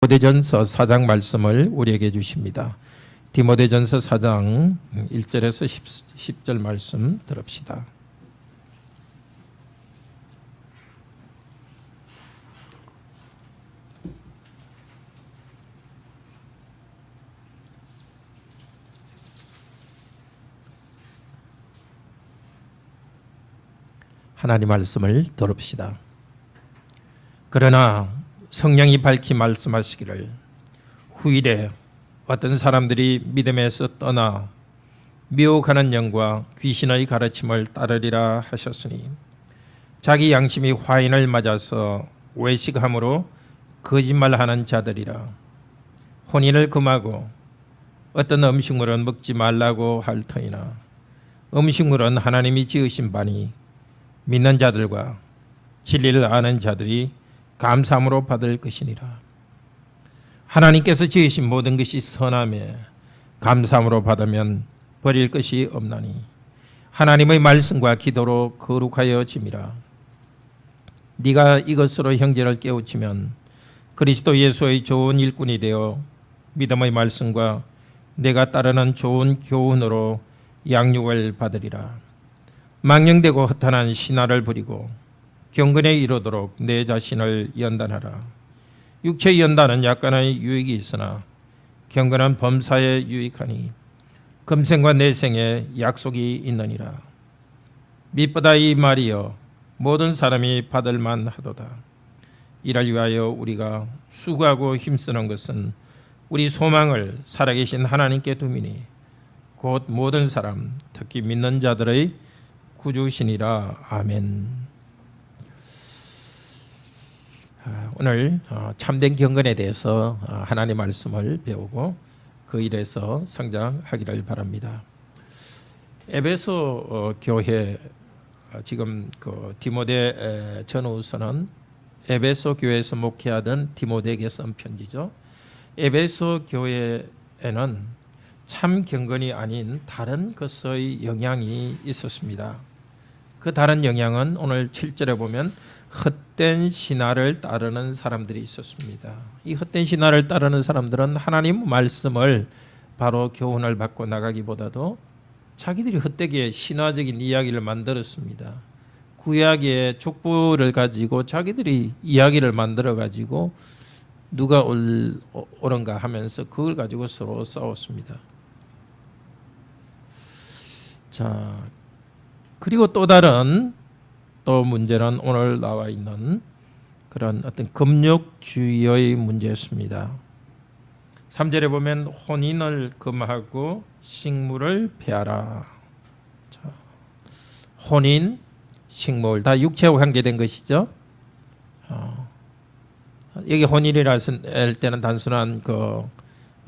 디모데전서 4장 말씀을 우리에게 주십니다. 디모데전서 4장 1절에서 10절 말씀 들읍시다. 하나님 말씀을 들읍시다. 그러나 성령이 밝히 말씀하시기를 후일에 어떤 사람들이 믿음에서 떠나 미혹하는 영과 귀신의 가르침을 따르리라 하셨으니 자기 양심이 화인을 맞아서 외식함으로 거짓말하는 자들이라. 혼인을 금하고 어떤 음식물은 먹지 말라고 할 터이나 음식물은 하나님이 지으신 바니 믿는 자들과 진리를 아는 자들이 감사함으로 받을 것이니라. 하나님께서 지으신 모든 것이 선하며 감사함으로 받으면 버릴 것이 없나니 하나님의 말씀과 기도로 거룩하여 짐이라. 네가 이것으로 형제를 깨우치면 그리스도 예수의 좋은 일꾼이 되어 믿음의 말씀과 내가 따르는 좋은 교훈으로 양육을 받으리라. 망령되고 허탄한 신화를 버리고 경건에 이르도록 내 자신을 연단하라. 육체의 연단은 약간의 유익이 있으나 경건은 범사에 유익하니 금생과 내생에 약속이 있느니라. mit보다 이 말이여 모든 사람이 받을 만하도다. 이를 위하여 우리가 수고하고 힘쓰는 것은 우리 소망을 살아계신 하나님께 두미니 곧 모든 사람 특히 믿는 자들의 구주시니라. 아멘. 오늘 참된 경건에 대해서 하나님의 말씀을 배우고 그 일에서 성장하기를 바랍니다. 에베소 교회 지금 그 디모데 전후서는 에베소 교회에서 목회하던 디모데에게 쓴 편지죠. 에베소 교회에는 참 경건이 아닌 다른 것의 영향이 있었습니다. 그 다른 영향은 오늘 7절에 보면 헛된 신화를 따르는 사람들이 있었습니다. 이 헛된 신화를 따르는 사람들은 하나님 말씀을 바로 교훈을 받고 나가기보다도 자기들이 헛되게 신화적인 이야기를 만들었습니다. 구약의 족보를 가지고 자기들이 이야기를 만들어 가지고 누가 옳은가 하면서 그걸 가지고 서로 싸웠습니다. 자, 그리고 또 다른 문제는 오늘 나와 있는 그런 어떤 금욕주의의 문제였습니다. 3절에 보면 혼인을 금하고 식물을 피하라. 자, 혼인, 식물 다 육체와 관계된 것이죠. 여기 혼인이라 할 때는 단순한 그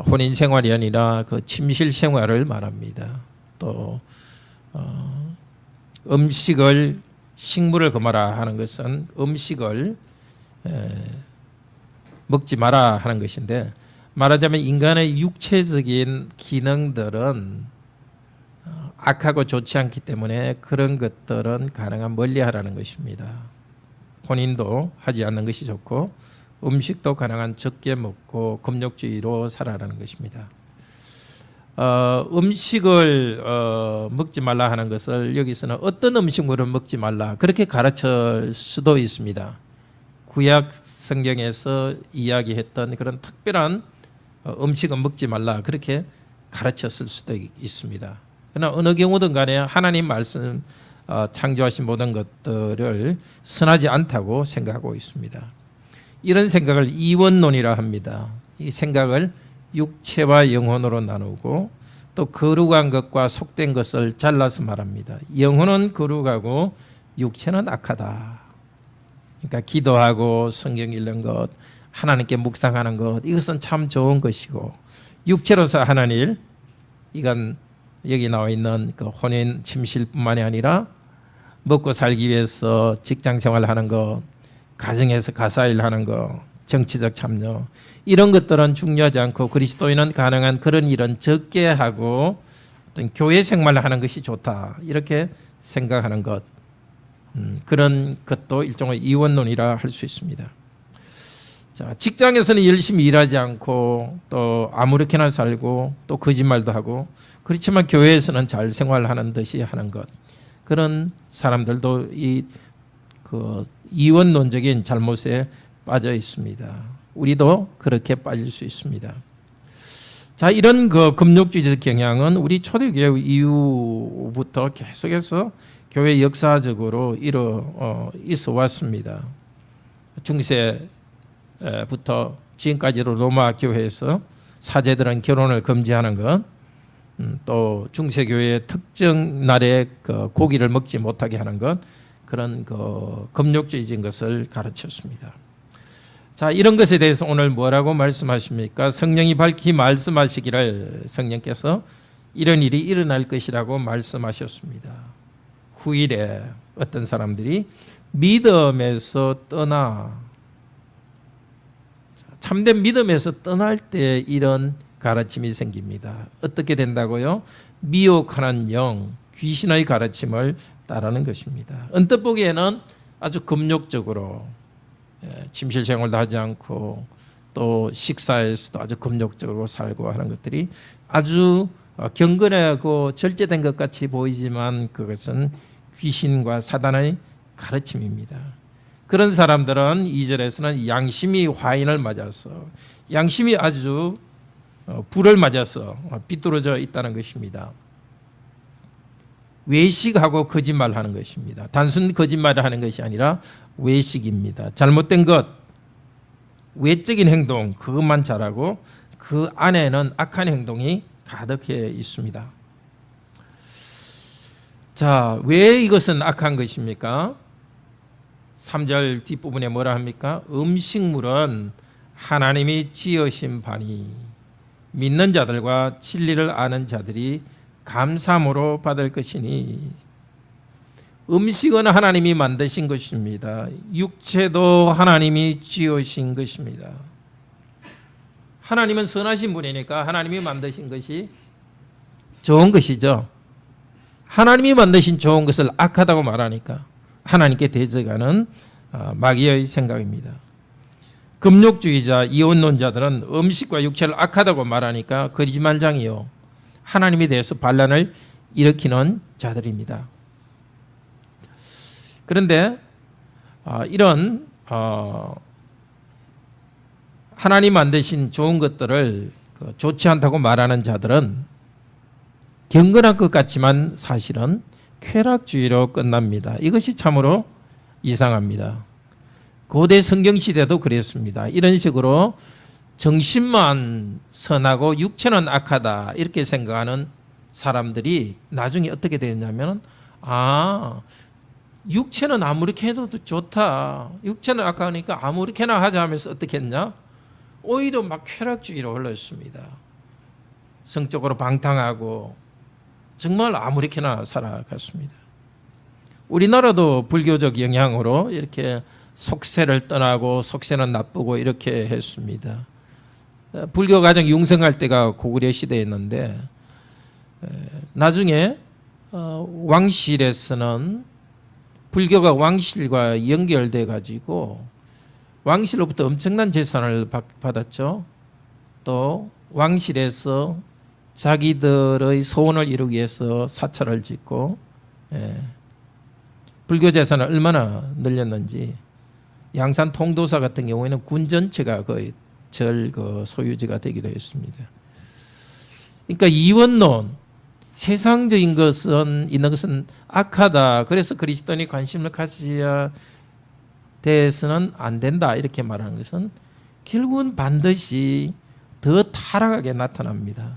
혼인 생활이 아니라 그 침실 생활을 말합니다. 또 음식을 식물을 금하라 하는 것은 음식을 먹지 마라 하는 것인데, 말하자면 인간의 육체적인 기능들은 악하고 좋지 않기 때문에 그런 것들은 가능한 멀리하라는 것입니다. 혼인도 하지 않는 것이 좋고 음식도 가능한 적게 먹고 금욕주의로 살아라는 것입니다. 음식을 먹지 말라 하는 것을 여기서는 어떤 음식물을 먹지 말라 그렇게 가르칠 수도 있습니다. 구약 성경에서 이야기했던 그런 특별한 음식은 먹지 말라 그렇게 가르쳤을 수도 있습니다. 그러나 어느 경우든 간에 하나님 말씀 창조하신 모든 것들을 선하지 않다고 생각하고 있습니다. 이런 생각을 이원론이라 합니다. 이 생각을 육체와 영혼으로 나누고 또 거룩한 것과 속된 것을 잘라서 말합니다. 영혼은 거룩하고 육체는 악하다. 그러니까 기도하고 성경 읽는 것, 하나님께 묵상하는 것, 이것은 참 좋은 것이고 육체로서 하는 일, 이건 여기 나와 있는 그 혼인 침실뿐만이 아니라 먹고 살기 위해서 직장 생활하는 것, 가정에서 가사일 하는 것, 정치적 참여, 이런 것들은 중요하지 않고 그리스도인은 가능한 그런 일은 적게 하고 어떤 교회 생활을 하는 것이 좋다 이렇게 생각하는 것, 그런 것도 일종의 이원론이라 할 수 있습니다. 자, 직장에서는 열심히 일하지 않고 또 아무렇게나 살고 또 거짓말도 하고 그렇지만 교회에서는 잘 생활하는 듯이 하는 것. 그런 사람들도 그 이원론적인 잘못에 빠져 있습니다. 우리도 그렇게 빠질 수 있습니다. 자, 이런 그 금욕주의적 경향은 우리 초대교회 이후부터 계속해서 교회 역사적으로 있어 왔습니다. 중세부터 지금까지로 로마 교회에서 사제들은 결혼을 금지하는 것, 또 중세교회의 특정 날에 그 고기를 먹지 못하게 하는 것, 그런 그 금욕주의적인 것을 가르쳤습니다. 자, 이런 것에 대해서 오늘 뭐라고 말씀하십니까? 성령이 밝히 말씀하시기를 성령께서 이런 일이 일어날 것이라고 말씀하셨습니다. 후일에 어떤 사람들이 믿음에서 떠나, 참된 믿음에서 떠날 때 이런 가르침이 생깁니다. 어떻게 된다고요? 미혹하는 영, 귀신의 가르침을 따르는 것입니다. 언뜻 보기에는 아주 금욕적으로 침실 생활도 하지 않고 또 식사에서도 아주 금욕적으로 살고 하는 것들이 아주 경건하고 절제된 것 같이 보이지만 그것은 귀신과 사단의 가르침입니다. 그런 사람들은 2절에서는 양심이 화인을 맞아서, 양심이 아주 불을 맞아서 삐뚤어져 있다는 것입니다. 외식하고 거짓말하는 것입니다. 단순 거짓말을 하는 것이 아니라 외식입니다. 잘못된 것, 외적인 행동 그것만 잘하고 그 안에는 악한 행동이 가득해 있습니다. 자, 왜 이것은 악한 것입니까? 3절 뒷부분에 뭐라 합니까? 음식물은 하나님이 지으신 바니 믿는 자들과 진리를 아는 자들이 감사함으로 받을 것이니, 음식은 하나님이 만드신 것입니다. 육체도 하나님이 지으신 것입니다. 하나님은 선하신 분이니까 하나님이 만드신 것이 좋은 것이죠. 하나님이 만드신 좋은 것을 악하다고 말하니까 하나님께 대적하는 마귀의 생각입니다. 금욕주의자, 이혼론자들은 음식과 육체를 악하다고 말하니까 거짓말장이요, 하나님에 대해서 반란을 일으키는 자들입니다. 그런데 이런 하나님 만드신 좋은 것들을 좋지 않다고 말하는 자들은 경건한 것 같지만 사실은 쾌락주의로 끝납니다. 이것이 참으로 이상합니다. 고대 성경시대도 그랬습니다. 이런 식으로 정신만 선하고 육체는 악하다 이렇게 생각하는 사람들이 나중에 어떻게 되냐면, 육체는 아무렇게 해도 좋다, 육체는 악하니까 아무렇게나 하자 하면서 어떻게 했냐? 오히려 막 쾌락주의로 흘렀습니다. 성적으로 방탕하고 정말 아무렇게나 살아갔습니다. 우리나라도 불교적 영향으로 이렇게 속세를 떠나고 속세는 나쁘고 이렇게 했습니다. 불교 가장 융성할 때가 고구려 시대였는데 나중에 왕실에서는 불교가 왕실과 연결돼 가지고 왕실로부터 엄청난 재산을 받았죠. 또 왕실에서 자기들의 소원을 이루기 위해서 사찰을 짓고, 불교 재산을 얼마나 늘렸는지, 양산 통도사 같은 경우에는 군 전체가 거의 그 소유지가 되기도 했습니다. 그러니까 이원론, 세상적인 것은 있는 것은 악하다, 그래서 그리스도인이 관심을 가져야 돼서는 안 된다 이렇게 말하는 것은 결국은 반드시 더 타락하게 나타납니다.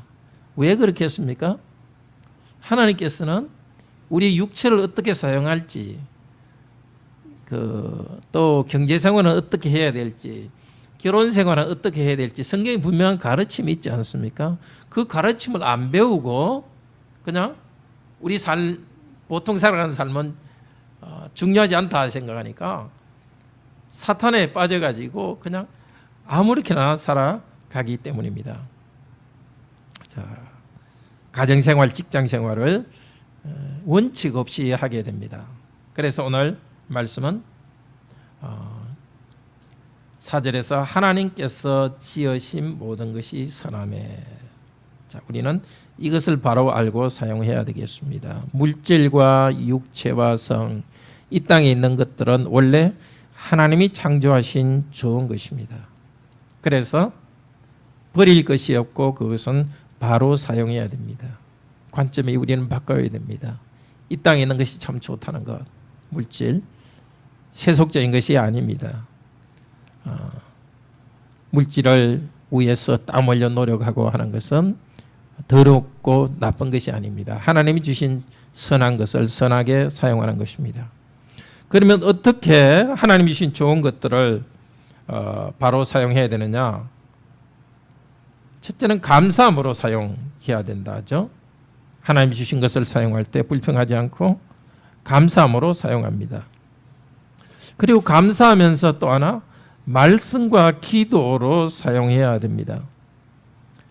왜 그렇게 했습니까? 하나님께서는 우리 육체를 어떻게 사용할지, 또 경제생활은 어떻게 해야 될지, 결혼생활은 어떻게 해야 될지 성경에 분명한 가르침이 있지 않습니까? 그 가르침을 안 배우고 그냥 우리 보통 살아가는 삶은 중요하지 않다 생각하니까 사탄에 빠져가지고 그냥 아무렇게나 살아가기 때문입니다. 자, 가정생활, 직장생활을 원칙 없이 하게 됩니다. 그래서 오늘 말씀은 4절에서 하나님께서 지으신 모든 것이 선하매. 자, 우리는 이것을 바로 알고 사용해야 되겠습니다. 물질과 육체와 성, 이 땅에 있는 것들은 원래 하나님이 창조하신 좋은 것입니다. 그래서 버릴 것이 없고 그것은 바로 사용해야 됩니다. 관점이 우리는 바꿔야 됩니다. 이 땅에 있는 것이 참 좋다는 것, 물질, 세속적인 것이 아닙니다. 물질을 위해서 땀 흘려 노력하고 하는 것은 더럽고 나쁜 것이 아닙니다. 하나님이 주신 선한 것을 선하게 사용하는 것입니다. 그러면 어떻게 하나님이 주신 좋은 것들을 바로 사용해야 되느냐? 첫째는 감사함으로 사용해야 된다죠. 하나님이 주신 것을 사용할 때 불평하지 않고 감사함으로 사용합니다. 그리고 감사하면서 또 하나 말씀과 기도로 사용해야 됩니다.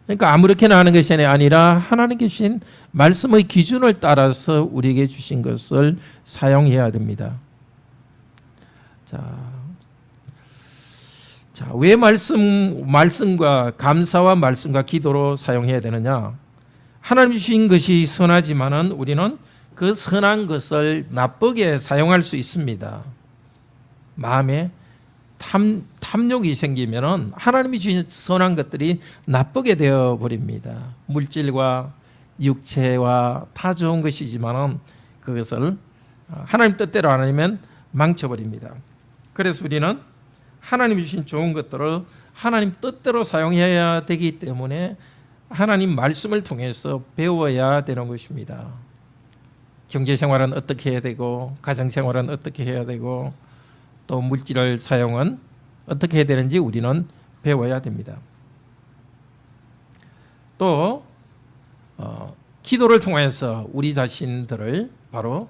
그러니까 아무렇게나 하는 것이 아니라 하나님께 주신 말씀의 기준을 따라서 우리에게 주신 것을 사용해야 됩니다. 자, 왜 말씀과 감사와 말씀과 기도로 사용해야 되느냐? 하나님 주신 것이 선하지만은 우리는 그 선한 것을 나쁘게 사용할 수 있습니다. 마음에 탐욕이 생기면은 하나님이 주신 선한 것들이 나쁘게 되어 버립니다. 물질과 육체와 다 좋은 것이지만은 그것을 하나님 뜻대로 안 하면 망쳐버립니다. 그래서 우리는 하나님이 주신 좋은 것들을 하나님 뜻대로 사용해야 되기 때문에 하나님 말씀을 통해서 배워야 되는 것입니다. 경제생활은 어떻게 해야 되고 가정생활은 어떻게 해야 되고 또 물질을 사용은 어떻게 해야 되는지 우리는 배워야 됩니다. 또 기도를 통해서 우리 자신들을 바로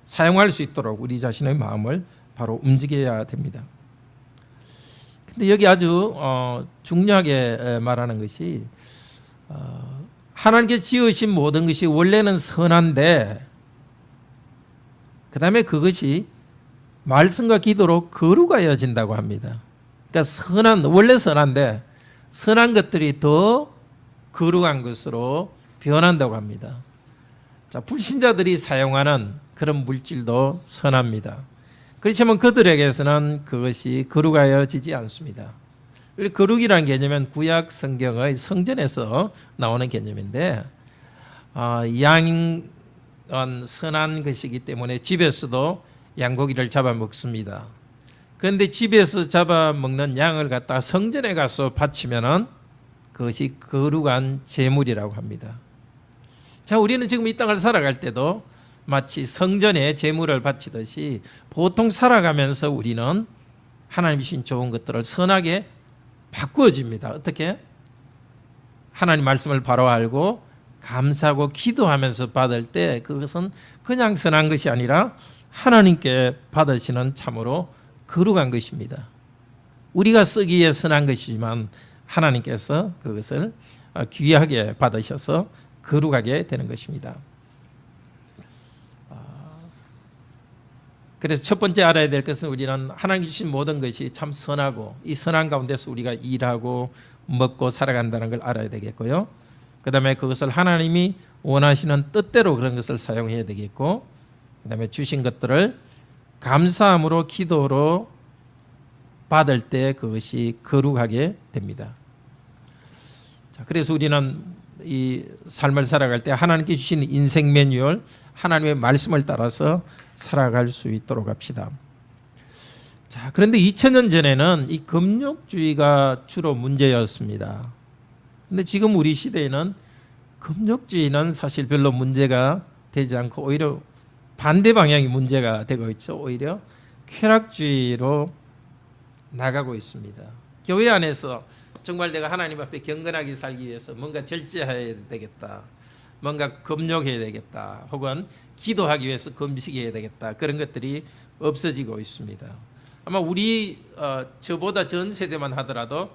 사용할 수 있도록 우리 자신의 마음을 바로 움직여야 됩니다. 근데 여기 아주 중요하게 말하는 것이 하나님께 지으신 모든 것이 원래는 선한데 그 다음에 그것이 말씀과 기도로 거룩하여진다고 합니다. 그러니까 원래 선한데 선한 것들이 더 거룩한 것으로 변한다고 합니다. 자, 불신자들이 사용하는 그런 물질도 선합니다. 그렇지만 그들에게서는 그것이 거룩하여지지 않습니다. 거룩이라는 개념은 구약 성경의 성전에서 나오는 개념인데 양은 선한 것이기 때문에 집에서도 양고기를 잡아 먹습니다. 그런데 집에서 잡아 먹는 양을 갖다 성전에 가서 바치면은 그것이 거룩한 제물이라고 합니다. 자, 우리는 지금 이 땅을 살아갈 때도 마치 성전에 제물을 바치듯이 보통 살아가면서 우리는 하나님이 주신 좋은 것들을 선하게 바꾸어집니다. 어떻게? 하나님 말씀을 바로 알고 감사하고 기도하면서 받을 때 그것은 그냥 선한 것이 아니라 하나님께 받으시는 참으로 거룩한 것입니다. 우리가 쓰기에 선한 것이지만 하나님께서 그것을 귀하게 받으셔서 거룩하게 되는 것입니다. 그래서 첫 번째 알아야 될 것은 우리는 하나님 주신 모든 것이 참 선하고 이 선한 가운데서 우리가 일하고 먹고 살아간다는 걸 알아야 되겠고요. 그 다음에 그것을 하나님이 원하시는 뜻대로 그런 것을 사용해야 되겠고 그 다음에 주신 것들을 감사함으로 기도로 받을 때 그것이 거룩하게 됩니다. 자, 그래서 우리는 이 삶을 살아갈 때 하나님께 주신 인생 매뉴얼 하나님의 말씀을 따라서 살아갈 수 있도록 합시다. 자, 그런데 2000년 전에는 이 금욕주의가 주로 문제였습니다. 근데 지금 우리 시대에는 금욕주의는 사실 별로 문제가 되지 않고 오히려 반대 방향이 문제가 되고 있죠. 오히려 쾌락주의로 나가고 있습니다. 교회 안에서 정말 내가 하나님 앞에 경건하게 살기 위해서 뭔가 절제해야 되겠다. 뭔가 금욕해야 되겠다. 혹은 기도하기 위해서 금식해야 되겠다. 그런 것들이 없어지고 있습니다. 아마 우리 저보다 전 세대만 하더라도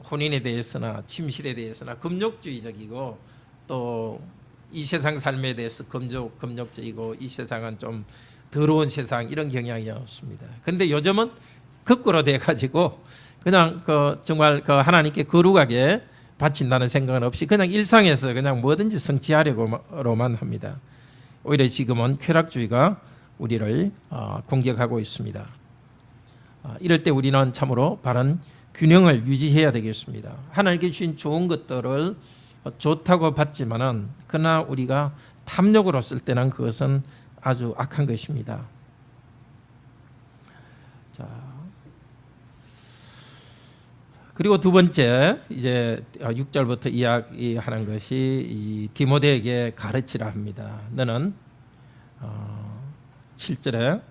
혼인에 대해서나 침실에 대해서나 금욕주의적이고 또 이 세상 삶에 대해서 금욕적이고 이 세상은 좀 더러운 세상 이런 경향이 없습니다. 그런데 요즘은 거꾸로 돼 가지고 그냥 정말 하나님께 거룩하게 바친다는 생각은 없이 그냥 일상에서 그냥 뭐든지 성취하려고만 합니다. 오히려 지금은 쾌락주의가 우리를 공격하고 있습니다. 이럴 때 우리는 참으로 바른 균형을 유지해야 되겠습니다. 하나님께 주신 좋은 것들을 좋다고 봤지만은 그러나 우리가 탐욕으로 쓸 때는 그것은 아주 악한 것입니다. 자, 그리고 두 번째 이제 6절부터 이야기하는 것이 이 디모데에게 가르치라 합니다. 너는 7절에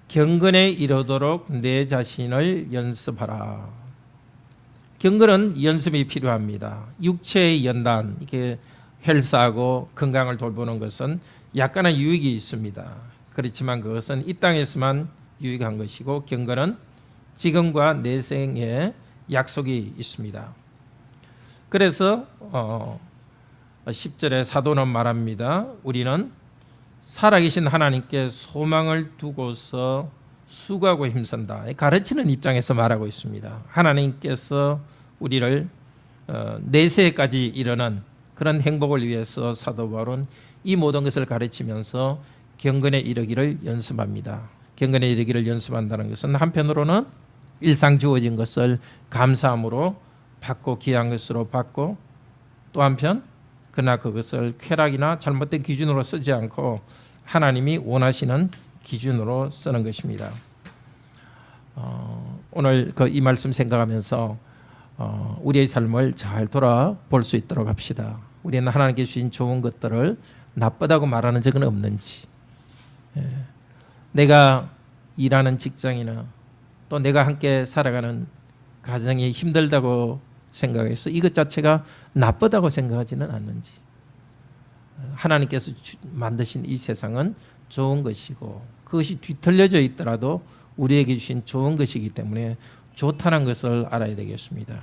경건에 이르도록 내 자신을 연습하라. 경건은 연습이 필요합니다. 육체의 연단, 이게 헬스하고 건강을 돌보는 것은 약간의 유익이 있습니다. 그렇지만 그것은 이 땅에서만 유익한 것이고 경건은 지금과 내생에 약속이 있습니다. 그래서 10절에 사도는 말합니다. 우리는 살아계신 하나님께 소망을 두고서 수고하고 힘쓴다. 가르치는 입장에서 말하고 있습니다. 하나님께서 우리를 내세까지 이르는 그런 행복을 위해서 사도 바울은 이 모든 것을 가르치면서 경건에 이르기를 연습합니다. 경건에 이르기를 연습한다는 것은 한편으로는 일상 주어진 것을 감사함으로 받고 귀한 것으로 받고 또 한편 그러나 그것을 쾌락이나 잘못된 기준으로 쓰지 않고 하나님이 원하시는 기준으로 쓰는 것입니다. 오늘 이 말씀 생각하면서 우리의 삶을 잘 돌아볼 수 있도록 합시다. 우리는 하나님께 주신 좋은 것들을 나쁘다고 말하는 적은 없는지, 내가 일하는 직장이나 또 내가 함께 살아가는 가정이 힘들다고 생각해서 이것 자체가 나쁘다고 생각하지는 않는지, 하나님께서 만드신 이 세상은 좋은 것이고 그것이 뒤틀려져 있더라도 우리에게 주신 좋은 것이기 때문에 좋다는 것을 알아야 되겠습니다.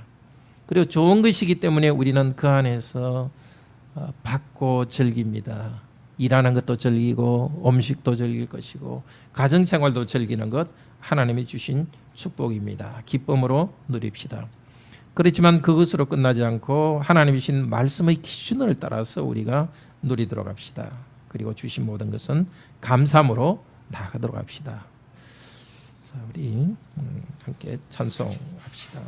그리고 좋은 것이기 때문에 우리는 그 안에서 받고 즐깁니다. 일하는 것도 즐기고 음식도 즐길 것이고 가정생활도 즐기는 것 하나님이 주신 축복입니다. 기쁨으로 누립시다. 그렇지만 그것으로 끝나지 않고 하나님이 주신 말씀의 기준을 따라서 우리가 누리도록 합시다. 그리고 주신 모든 것은 감사함으로 나아가도록 합시다. 자, 우리 함께 찬송합시다.